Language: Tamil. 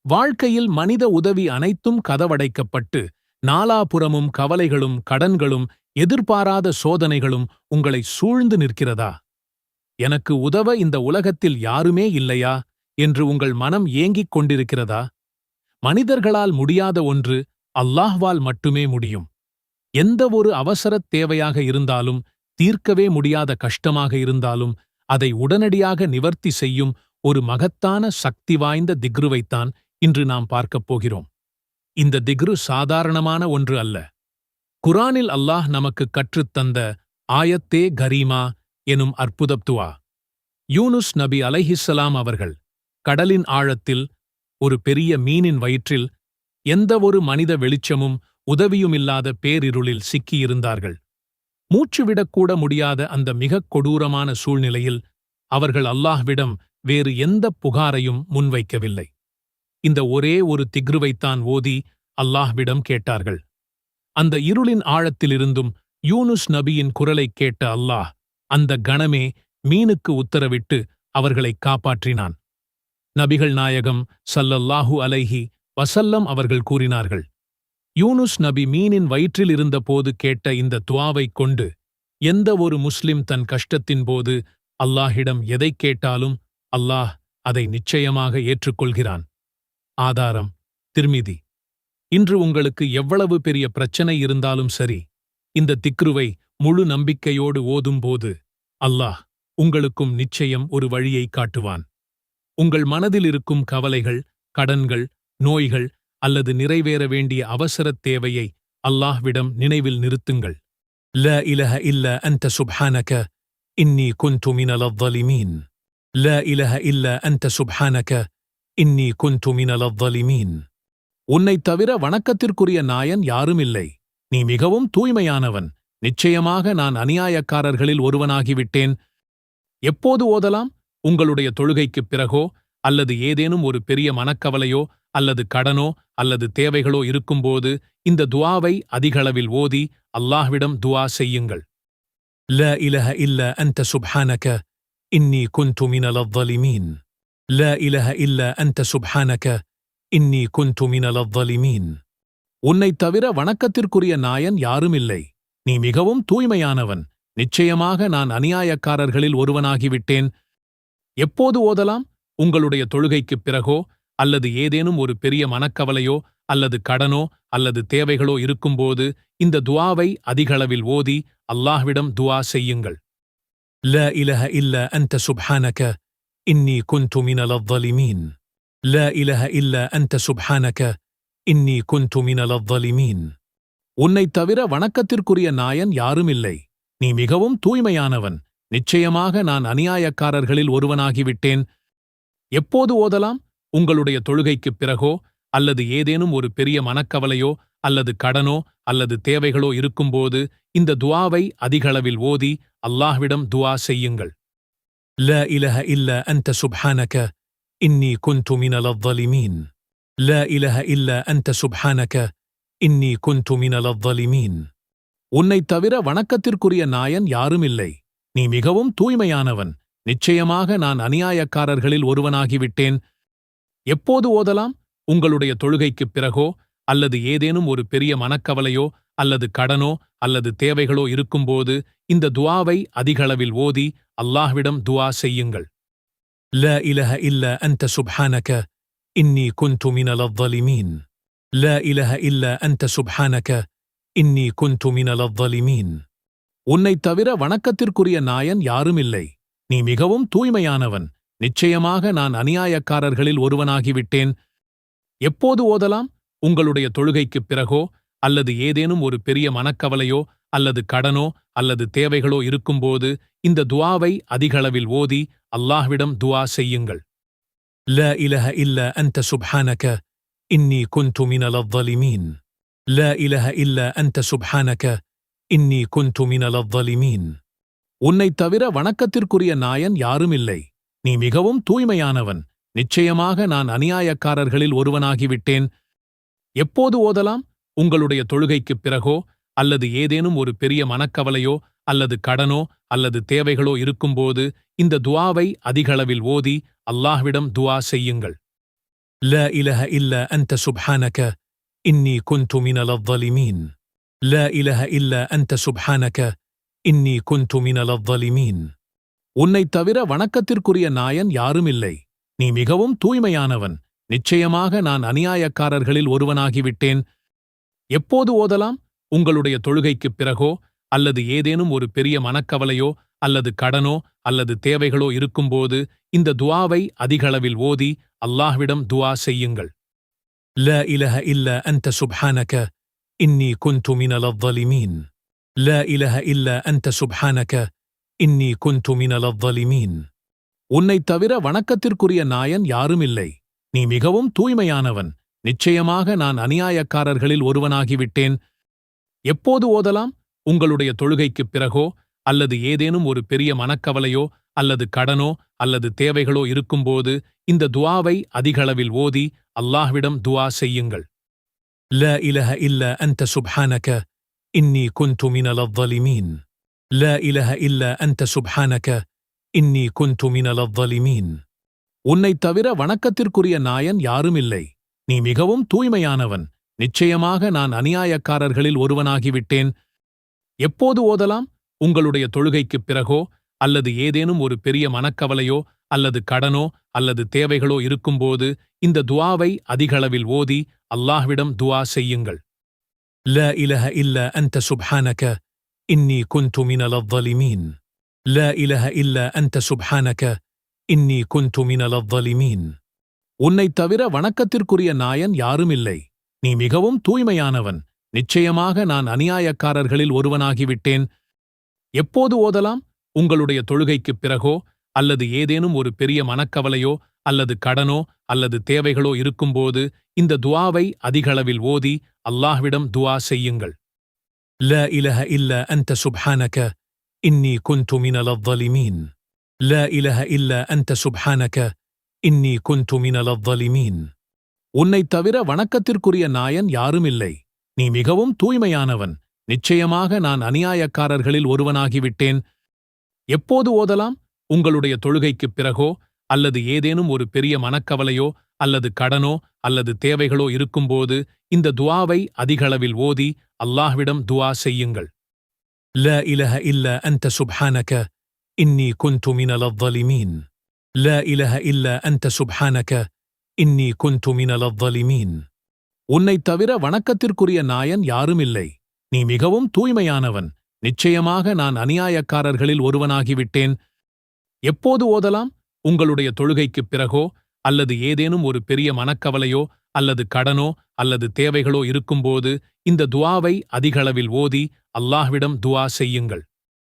வாழ்க்கையில் மனித உதவி அனைத்தும் கதவடைக்கப்பட்டு நாலாபுறமும் கவலைகளும் கடன்களும் எதிர்பாராத சோதனைகளும் உங்களை சூழ்ந்து நிற்கிறதா? எனக்கு உதவ இந்த உலகத்தில் யாருமே இல்லையா என்று உங்கள் மனம் ஏங்கிக் கொண்டிருக்கிறதா? மனிதர்களால் முடியாத ஒன்று அல்லாஹ்வால் மட்டுமே முடியும். எந்த ஒரு அவசரத் தேவையாக இருந்தாலும், தீர்க்கவே முடியாத கஷ்டமாக இருந்தாலும் அதை உடனடியாக நிவர்த்தி செய்யும் ஒரு மகத்தான சக்தி வாய்ந்த திக்ருவைத்தான் இன்று நாம் பார்க்கப் போகிறோம். இந்த திக்ரு சாதாரணமான ஒன்று அல்ல. குரானில் அல்லாஹ் நமக்கு கற்றுத்தந்த ஆயத்தே கரீமா எனும் அற்புதத் துஆ. யூனுஸ் நபி அலைஹிஸ்ஸலாம் அவர்கள் கடலின் ஆழத்தில் ஒரு பெரிய மீனின் வயிற்றில் எந்த ஒரு மனித வெளிச்சமும் உதவியுமில்லாத பேரிருளில் சிக்கியிருந்தார்கள். மூச்சுவிடக்கூட முடியாத அந்த மிகக் கொடூரமான சூழ்நிலையில் அவர்கள் அல்லாஹ்விடம் வேறு எந்தப் புகாரையும் முன்வைக்கவில்லை. இந்த ஒரே ஒரு திக்ருவைத்தான் ஓதி அல்லாஹ்விடம் கேட்டார்கள். அந்த இருளின் ஆழத்திலிருந்தும் யூனுஸ் நபியின் குரலைக் கேட்ட அல்லாஹ் அந்த கணமே மீனுக்கு உத்தரவிட்டு அவர்களை காப்பாற்றினான். நபிகள் நாயகம் ஸல்லல்லாஹு அலைஹி வஸல்லம் அவர்கள் கூறினார்கள், யூனுஸ் நபி மீனின் வயிற்றில் இருந்தபோது கேட்ட இந்த துஆவைக் கொண்டு எந்த ஒரு முஸ்லிம் தன் கஷ்டத்தின் போது அல்லாஹ்விடம் எதைக் கேட்டாலும் அல்லாஹ் அதை நிச்சயமாக ஏற்றுக்கொள்கிறான். ஆதாரம் திர்மிதி. இன்று உங்களுக்கு எவ்வளவு பெரிய பிரச்சனை இருந்தாலும் சரி, இந்த திக்ருவை முழு நம்பிக்கையோடு ஓதும்போது அல்லாஹ் உங்களுக்கும் நிச்சயம் ஒரு வழியை காட்டுவான். உங்கள் மனதில் இருக்கும் கவலைகள், கடன்கள், நோய்கள் அல்லது நிறைவேற வேண்டிய அவசரத் தேவையை அல்லாஹ்விடம் நினைவில் நிறுத்துங்கள். லா இலஹ இல்ல அன்த சுப்ஹானக இன்னி குன்து மினல் ظالمين. லா இலஹ இல்ல அன்த சுப்ஹானக இன்னி குன்து மினல் ظالمين. உன்னைத் தவிர வணக்கத்திற்குரிய நாயன் யாருமில்லை. நீ மிகவும் தூய்மையானவன். நிச்சயமாக நான் அநியாயக்காரர்களில் ஒருவனாகிவிட்டேன். எப்போது ஓதலாம்? உங்களுடைய தொழுகைக்குப் பிறகோ அல்லது ஏதேனும் ஒரு பெரிய மனக்கவலையோ அல்லது கடனோ அல்லது தேவைகளோ இருக்கும்போது இந்த துஆவை அதிகளவில் ஓதி அல்லாஹ்விடம் துஆ செய்யுங்கள். லா இலஹ இல்ல அன்த சுப்ஹானக இன்னி குன்து மினல் ظالمين. லா இலஹ இல்ல அன்த சுப்ஹானக இன்னி குன்து மினல் ظالمين. உன்னைத் தவிர வணக்கத்திற்குரிய நாயன் யாருமில்லை. நீ மிகவும் தூய்மையானவன். நிச்சயமாக நான் அநியாயக்காரர்களில் ஒருவனாகிவிட்டேன். எப்போது ஓதலாம்? உங்களுடைய தொழுகைக்குப் பிறகோ அல்லது ஏதேனும் ஒரு பெரிய மனக்கவலையோ அல்லது கடனோ அல்லது தேவைகளோ இருக்கும்போது இந்த துஆவை அதிகளவில் ஓதி அல்லாஹ்விடம் துஆ செய்யுங்கள். லா இலஹ இல்ல அன்த சுப்ஹானக இன்னி குன்து மினல் ظالمين. லா இலஹ இல்ல அன்த சுப்ஹானக இன்னி குன்து மினல் ظالمين. உன்னைத் தவிர வணக்கத்திற்குரிய நாயன் யாருமில்லை. நீ மிகவும் தூய்மையானவன். நிச்சயமாக நான் அநியாயக்காரர்களில் ஒருவனாகிவிட்டேன். எப்போது ஓதலாம்? உங்களுடைய தொழுகைக்குப் பிறகோ அல்லது ஏதேனும் ஒரு பெரிய மனக்கவலையோ அல்லது கடனோ அல்லது தேவைகளோ இருக்கும்போது இந்த துஆவை அதிகளவில் ஓதி அல்லாஹ்விடம் துஆ செய்யுங்கள். லா இலஹ இல்ல அன்த சுப்ஹானக இன்னி குன்து மினல் ظالمين. லா இலஹ இல்ல அன்த சுப்ஹானக இன்னி குன்து மினல் ظالمين. உன்னைத் தவிர வணக்கத்திற்குரிய நாயன் யாருமில்லை. நீ மிகவும் தூய்மையானவன். நிச்சயமாக நான் அநியாயக்காரர்களில் ஒருவனாகிவிட்டேன். எப்போது ஓதலாம்? உங்களுடைய தொழுகைக்குப் பிறகோ அல்லது ஏதேனும் ஒரு பெரிய மனக்கவலையோ அல்லது கடனோ அல்லது தேவைகளோ இருக்கும்போது இந்த துஆவை அதிகளவில் ஓதி அல்லாஹ்விடம் துஆ செய்யுங்கள். லா இலஹ இல்ல அன்த சுப்ஹானக இன்னி குன்து மினல் ظالمين. லா இலஹ இல்ல அன்த சுப்ஹானக இன்னி குன்து மினல் ظالمين. உன்னைத் தவிர வணக்கத்திற்குரிய நாயன் யாருமில்லை. நீ மிகவும் தூய்மையானவன். நிச்சயமாக நான் அநியாயக்காரர்களில் ஒருவனாகிவிட்டேன். எப்போது ஓதலாம்? உங்களுடைய தொழுகைக்குப் பிறகோ அல்லது ஏதேனும் ஒரு பெரிய மனக்கவலையோ அல்லது கடனோ அல்லது தேவைகளோ இருக்கும்போது இந்த துஆவை அதிகளவில் ஓதி அல்லாஹ்விடம் துஆ செய்யுங்கள். லா இலஹ இல்ல அன்த சுப்ஹானக இன்னி குன்து மினல் ظالمين. லா இலஹ இல்ல அன்த சுப்ஹானக இன்னி குன்து மினல் ظالمين. உன்னைத் தவிர வணக்கத்திற்குரிய நாயன் யாருமில்லை. நீ மிகவும் தூய்மையானவன். நிச்சயமாக நான் அநியாயக்காரர்களில் ஒருவனாகிவிட்டேன். எப்போது ஓதலாம்? உங்களுடைய தொழுகைக்குப் பிறகோ அல்லது ஏதேனும் ஒரு பெரிய மனக்கவலையோ அல்லது கடனோ அல்லது தேவைகளோ இருக்கும்போது இந்த துஆவை அதிகளவில் ஓதி அல்லாஹ்விடம் துஆ செய்யுங்கள். لا إله إلا أنت سبحانك إني كنت من الظالمين. لا إله إلا أنت سبحانك إني كنت من الظالمين. உன்னைத் தவிர வணக்கத்திற்குரிய நாயன் யாரும் இல்லை. நீ மிகவும் தூய்மையானவன். நிச்சயமாக நான் அநியாயக்காரர்களில் ஒருவனாகிவிட்டேன். எப்போது ஓதலாம்? உங்களுடைய தொழுகைக்குப் பிறகோ அல்லது ஏதேனும் ஒரு பெரிய மனக்கவலையோ அல்லது கடனோ அல்லது தேவைகளோ இருக்கும்போது இந்த துஆவை அதிகளவில் ஓதி அல்லாஹ்விடம் துஆ செய்யுங்கள். லா இலஹ இல்லா அன்த சுப்ஹானக இன்னி குன்து மினல் ظالمين. லா இலஹ இல்லா அன்த சுப்ஹானக இன்னி குன்து மினல் ظالمين. உன்னைத் தவிர வணக்கத்திற்குரிய நாயன் யாரும் இல்லை. நீ மிகவும் தூய்மையானவன். நிச்சயமாக நான் அநியாயக்காரர்களில் ஒருவனாகிவிட்டேன். எப்போது ஓதலாம்? உங்களுடைய தொழுகைக்குப் பிறகோ அல்லது ஏதேனும் ஒரு பெரிய மனக்கவலையோ அல்லது கடனோ அல்லது தேவைகளோ இருக்கும்போது இந்த துஆவை அதிகளவில் ஓதி அல்லாஹ்விடம் துஆ செய்யுங்கள். லா இலஹ இல்லா அன்த சுப்ஹானக இன்னி குன்து மினல் ظالمين. லா இலஹ இல்லா அன்த சுப்ஹானக இன்னி குன்து மினல் ظالمين. உன்னைத் தவிர வணக்கத்திற்குரிய நாயன் யாரும் இல்லை. நீ மிகவும் தூய்மையானவன். நிச்சயமாக நான் அநியாயக்காரர்களில் ஒருவனாகிவிட்டேன். எப்போது ஓதலாம்? உங்களுடைய தொழுகைக்குப் பிறகோ அல்லது ஏதேனும் ஒரு பெரிய மனக்கவலையோ அல்லது கடனோ அல்லது தேவைகளோ இருக்கும்போது இந்த துஆவை அதிகளவில் ஓதி அல்லாஹ்விடம் துஆ செய்யுங்கள். லா இலஹ இல்லா அன்த சுப்ஹானக இன்னி குன்து மினல் ظالمين. லா இலஹ இல்லா அன்த சுப்ஹானக இன்னி குன்து மினல் ظالمين. உன்னைத் தவிர வணக்கத்திற்குரிய நாயன் யாரும் இல்லை. நீ மிகவும் தூய்மையானவன். நிச்சயமாக நான் அநியாயக்காரர்களில் ஒருவனாகிவிட்டேன். எப்போது ஓதலாம்? உங்களுடைய தொழுகைக்குப் பிறகோ அல்லது ஏதேனும் ஒரு பெரிய மனக்கவலையோ அல்லது கடனோ அல்லது தேவைகளோ இருக்கும்போது இந்த துஆவை அதிகளவில் ஓதி அல்லாஹ்விடம் துஆ செய்யுங்கள். லா இலஹ இல்லா அன்த சுப்ஹானக இன்னி குன்து மினல் ظالمين. லா இலஹ இல்லா அன்த சுப்ஹானக இன்னி குன்து மினல் ظالمين. உன்னைத் தவிர வணக்கத்திற்குரிய நாயன் யாரும் இல்லை. நீ மிகவும் தூய்மையானவன். நிச்சயமாக நான் அநியாயக்காரர்களில் ஒருவனாகிவிட்டேன். எப்போது ஓதலாம்? உங்களுடைய தொழுகைக்குப் பிறகோ அல்லது ஏதேனும் ஒரு பெரிய மனக்கவலையோ அல்லது கடனோ அல்லது தேவைகளோ இருக்கும்போது இந்த துஆவை அதிகளவில் ஓதி அல்லாஹ்விடம் துஆ செய்யுங்கள். லா இலஹ இல்லா அன்த சுப்ஹானக இன்னி குன்து மினல் ظالمين. லா இலஹ இல்லா அன்த சுப்ஹானக இன்னி குன்து மினல் ظالمين. உன்னைத் தவிர வணக்கத்திற்குரிய நாயன் யாரும் இல்லை. நீ மிகவும் தூய்மையானவன். நிச்சயமாக நான் அநியாயக்காரர்களில் ஒருவனாகிவிட்டேன். எப்போது ஓதலாம்? உங்களுடைய தொழுகைக்குப் பிறகோ அல்லது ஏதேனும் ஒரு பெரிய மனக்கவலையோ அல்லது கடனோ அல்லது தேவைகளோ இருக்கும்போது இந்த துஆவை அதிகளவில் ஓதி அல்லாஹ்விடம் துஆ செய்யுங்கள்.